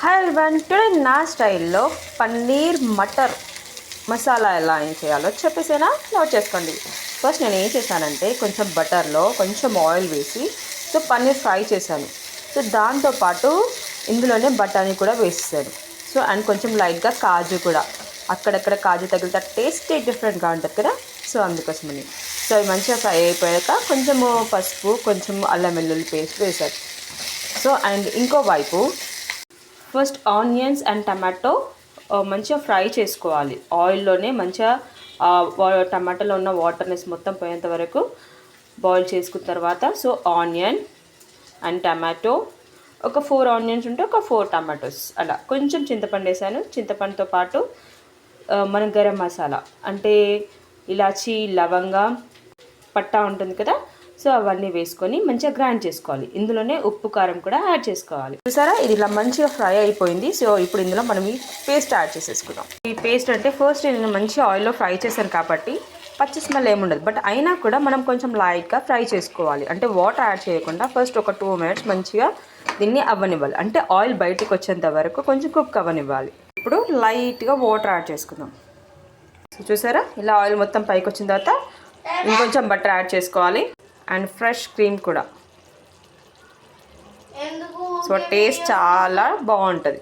Hi everyone, today నా స్టైల్లో పన్నీర్ మటర్ మసాలా ఎలా ఏం చేయాలో చెప్పేసేనా నోట్ చేసుకోండి. ఫస్ట్ నేను ఏం చేశానంటే కొంచెం బటర్లో కొంచెం ఆయిల్ వేసి సో పన్నీర్ ఫ్రై చేశాను. సో దాంతోపాటు ఇందులోనే బఠానీ కూడా వేసేసాను. సో అండ్ కొంచెం లైట్గా కాజు కూడా, అక్కడక్కడ కాజు తగిలితే టేస్టే డిఫరెంట్గా ఉంటుంది కదా, సో అందుకోసమని. సో అవి మంచిగా ఫ్రై అయిపోయాక కొంచెము పసుపు, కొంచెం అల్లం వెల్లుల్లి పేస్ట్ వేశాను. సో అండ్ ఇంకో వైపు ఫస్ట్ ఆనియన్స్ అండ్ టమాటో మంచిగా ఫ్రై చేసుకోవాలి ఆయిల్లోనే. మంచిగా టమాటాలో ఉన్న వాటర్నెస్ మొత్తం పోయేంత వరకు బాయిల్ చేసుకున్న తర్వాత సో ఆనియన్ అండ్ టమాటో ఒక 4 ఆనియన్స్ ఉంటే ఒక 4 టమాటోస్ అలా. కొంచెం చింతపండు వేసాను. చింతపండుతో పాటు మన గరం మసాలా అంటే ఇలాచీ, లవంగా, పట్టా ఉంటుంది కదా, సో అవన్నీ వేసుకొని మంచిగా గ్రైండ్ చేసుకోవాలి. ఇందులోనే ఉప్పు, కారం కూడా యాడ్ చేసుకోవాలి. చూసారా, ఇది ఇలా మంచిగా ఫ్రై అయిపోయింది. సో ఇప్పుడు ఇందులో మనం ఈ పేస్ట్ యాడ్ చేసేసుకుందాం. ఈ పేస్ట్ అంటే ఫస్ట్ నేను మంచిగా ఆయిల్లో ఫ్రై చేశాను కాబట్టి పచ్చి స్మెల్ ఏముండదు. బట్ అయినా కూడా మనం కొంచెం లైట్గా ఫ్రై చేసుకోవాలి. అంటే వాటర్ యాడ్ చేయకుండా ఫస్ట్ ఒక 2 minutes మంచిగా దీన్ని అవ్వనివ్వాలి. అంటే ఆయిల్ బయటకు వచ్చేంత వరకు కొంచెం కుక్ అవ్వనివ్వాలి. ఇప్పుడు లైట్గా వాటర్ యాడ్ చేసుకుందాం. చూసారా, ఇలా ఆయిల్ మొత్తం పైకి వచ్చిన తర్వాత ఇంకొంచెం బటర్ యాడ్ చేసుకోవాలి అండ్ ఫ్రెష్ క్రీమ్ కూడా. సో టేస్ట్ చాలా బాగుంటుంది.